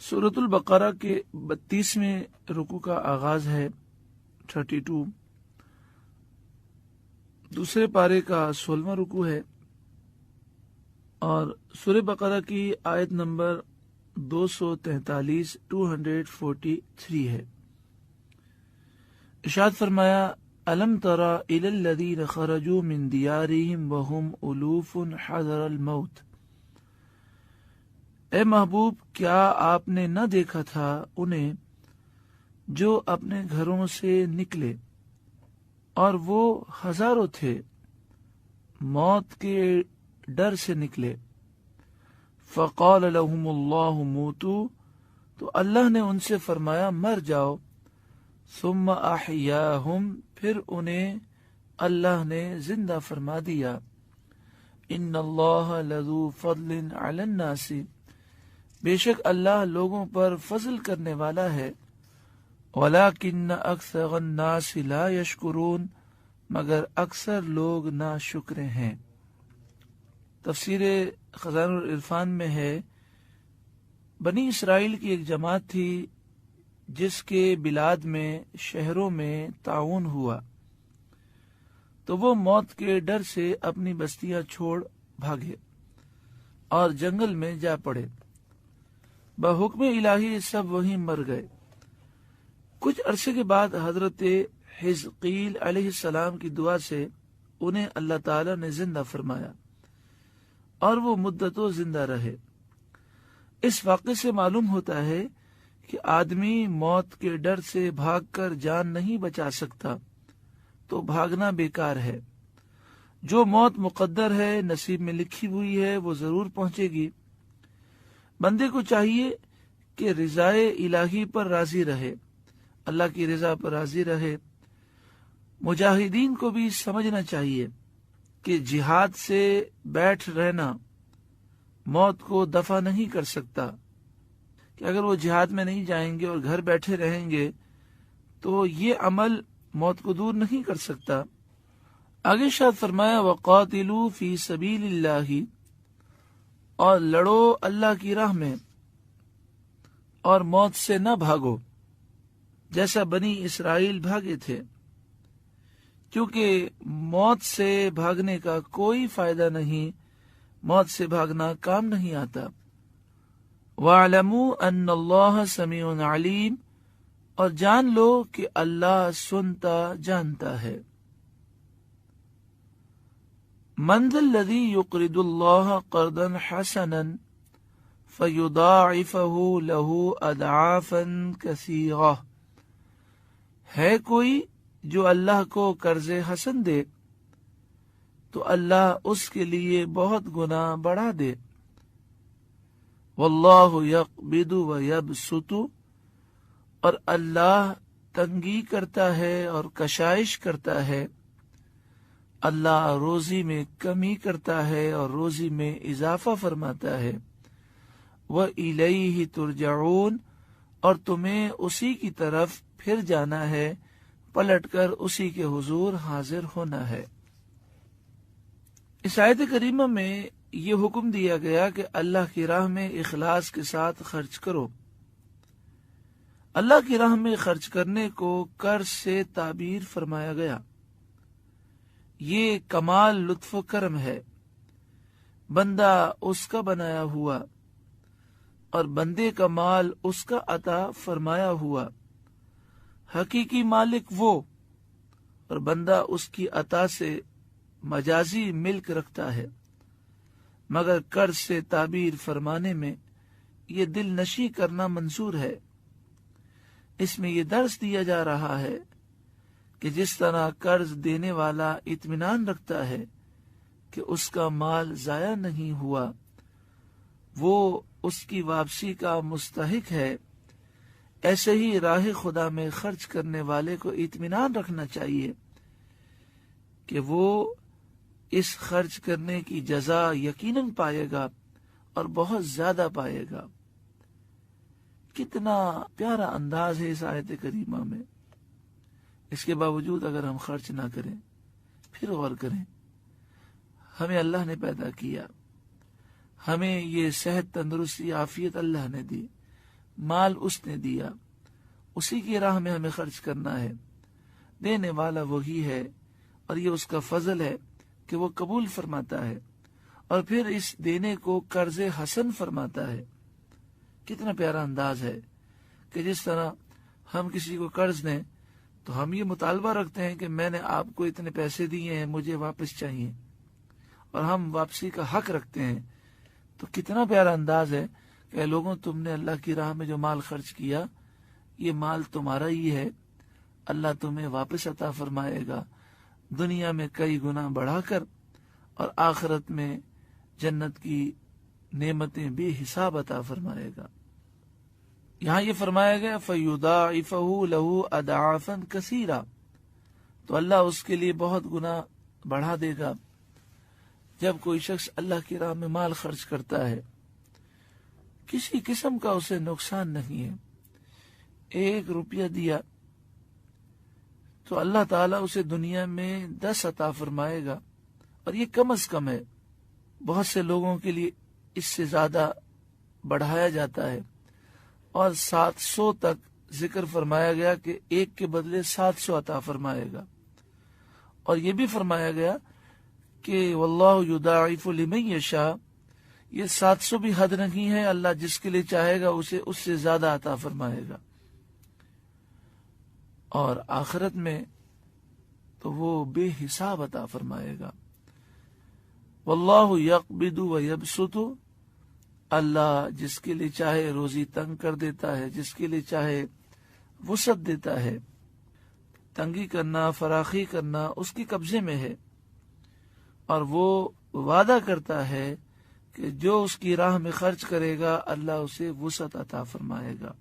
سورۃ البقرہ کے 32ویں رکوع کا آغاز ہے 32، دوسرے پارے کا 16واں رکوع ہے اور سورہ بقرہ کی آیت نمبر 243 243 ہے۔ ارشاد فرمایا الم تر الی الذین خرجوا من دیارہم وهم الوف حذر الموت، اے محبوب کیا آپ نے نہ دیکھا تھا انہیں جو اپنے گھروں سے نکلے اور وہ ہزاروں تھے، موت کے ڈر سے نکلے۔ فقال لهم اللہ موتوا، تو اللہ نے ان سے فرمایا مر جاؤ۔ ثم احیاہم، پھر انہیں اللہ نے زندہ فرما دیا۔ ان اللہ لذو فضل علی الناس، بے شک اللہ لوگوں پر فضل کرنے والا ہے۔ ولکن اکثر الناس لا یشکرون، مگر اکثر لوگ ناشکر ہیں۔ تفسیر خزائن العرفان میں ہے بنی اسرائیل کی ایک جماعت تھی جس کے بلاد میں شہروں میں طاعون ہوا، تو وہ موت کے ڈر سے اپنی بستیاں چھوڑ بھاگے اور جنگل میں جا پڑے۔ بحکم الہی سب وہیں مر گئے۔ کچھ عرصے کے بعد حضرت حزقیل علیہ السلام کی دعا سے انہیں اللہ تعالی نے زندہ فرمایا اور وہ مدتوں زندہ رہے۔ اس واقعے سے معلوم ہوتا ہے کہ آدمی موت کے ڈر سے بھاگ کر جان نہیں بچا سکتا تو بھاگنا بیکار ہے۔ جو موت مقدر ہے، نصیب میں لکھی ہوئی ہے، وہ ضرور پہنچے گی۔ بندے کو چاہیے کہ رضائے الہی پر راضی رہے، اللہ کی رضا پر راضی رہے۔ مجاہدین کو بھی سمجھنا چاہیے کہ جہاد سے بیٹھ رہنا موت کو دفع نہیں کر سکتا، کہ اگر وہ جہاد میں نہیں جائیں گے اور گھر بیٹھے رہیں گے تو یہ عمل موت کو دور نہیں کر سکتا۔ آگے ارشاد فرمایا وقاتلوا فی سبیل اللہ، اور لڑو اللہ کی راہ میں اور موت سے نہ بھاگو جیسا بنی اسرائیل بھاگے تھے، کیونکہ موت سے بھاگنے کا کوئی فائدہ نہیں، موت سے بھاگنا کام نہیں آتا۔ وَاعْلَمُوا أَنَّ اللَّهَ سَمِيعٌ عَلِيمٌ، اور جان لو کہ اللہ سنتا جانتا ہے۔ مَنْ ذَا الَّذِي يُقْرِضُ اللَّهَ قَرْضًا حَسَنًا فَيُضَاعِفَهُ لَهُ أَضْعَافًا كَثِيرَةً، ہے کوئی جو اللہ کو قرض حسن دے تو اللہ اس کے لیے بہت گنا بڑھا دے۔ واللہ یقبض ویبسط، اور اللہ تنگی کرتا ہے اور کشائش کرتا ہے، اللہ روزی میں کمی کرتا ہے اور روزی میں اضافہ فرماتا ہے۔ وَإِلَيْهِ تُرْجَعُونَ، اور تمہیں اسی کی طرف پھر جانا ہے، پلٹ کر اسی کے حضور حاضر ہونا ہے۔ اس آیت کریمہ میں یہ حکم دیا گیا کہ اللہ کی راہ میں اخلاص کے ساتھ خرچ کرو۔ اللہ کی راہ میں خرچ کرنے کو قرض سے تعبیر فرمایا گیا۔ یہ کمال لطف و کرم ہے، بندہ اس کا بنایا ہوا اور بندے کا مال اس کا عطا فرمایا ہوا۔ حقیقی مالک وہ اور بندہ اس کی عطا سے مجازی ملک رکھتا ہے، مگر قرض سے تعبیر فرمانے میں یہ دل نشی کرنا منظور ہے۔ اس میں یہ درس دیا جا رہا ہے کہ جس طرح قرض دینے والا اطمینان رکھتا ہے کہ اس کا مال ضائع نہیں ہوا، وہ اس کی واپسی کا مستحق ہے، ایسے ہی راہ خدا میں خرچ کرنے والے کو اطمینان رکھنا چاہیے کہ وہ اس خرچ کرنے کی جزا یقیناً پائے گا اور بہت زیادہ پائے گا۔ کتنا پیارا انداز ہے اس آیت کریمہ میں۔ اس کے باوجود اگر ہم خرچ نہ کریں، پھر غور کریں، ہمیں اللہ نے پیدا کیا، ہمیں یہ صحت، تندرستی، عافیت اللہ نے دی، مال اس نے دیا، اسی کی راہ میں ہمیں خرچ کرنا ہے۔ دینے والا وہی ہے اور یہ اس کا فضل ہے کہ وہ قبول فرماتا ہے اور پھر اس دینے کو قرض حسن فرماتا ہے۔ کتنا پیارا انداز ہے کہ جس طرح ہم کسی کو قرض دیں تو ہم یہ مطالبہ رکھتے ہیں کہ میں نے آپ کو اتنے پیسے دیے ہیں، مجھے واپس چاہیے، اور ہم واپسی کا حق رکھتے ہیں۔ تو کتنا پیارا انداز ہے کہ اے لوگوں، تم نے اللہ کی راہ میں جو مال خرچ کیا، یہ مال تمہارا ہی ہے، اللہ تمہیں واپس عطا فرمائے گا، دنیا میں کئی گنا بڑھا کر، اور آخرت میں جنت کی نعمتیں بے حساب عطا فرمائے گا۔ یہاں یہ فرمایا گیا فَيُضَاعِفَهُ لَهُ أَضْعَافًا كَثِيرًا، تو اللہ اس کے لیے بہت گنا بڑھا دے گا۔ جب کوئی شخص اللہ کی راہ میں مال خرچ کرتا ہے، کسی قسم کا اسے نقصان نہیں ہے، 1 روپیہ دیا تو اللہ تعالیٰ اسے دنیا میں 10 عطا فرمائے گا، اور یہ کم از کم ہے۔ بہت سے لوگوں کے لیے اس سے زیادہ بڑھایا جاتا ہے، اور 700 تک ذکر فرمایا گیا کہ 1 کے بدلے 700 عطا فرمائے گا۔ اور یہ بھی فرمایا گیا کہ واللہ یضاعف لمن یشاء، یہ 700 بھی حد نہیں ہے، اللہ جس کے لیے چاہے گا اسے اس سے زیادہ عطا فرمائے گا۔ اور آخرت میں تو وہ بے حساب عطا فرمائے گا۔ واللہ یقبض ویبسط، اللہ جس کے لیے چاہے روزی تنگ کر دیتا ہے، جس کے لیے چاہے وسعت دیتا ہے۔ تنگی کرنا، فراخی کرنا اس کے قبضے میں ہے، اور وہ وعدہ کرتا ہے کہ جو اس کی راہ میں خرچ کرے گا اللہ اسے وسعت عطا فرمائے گا۔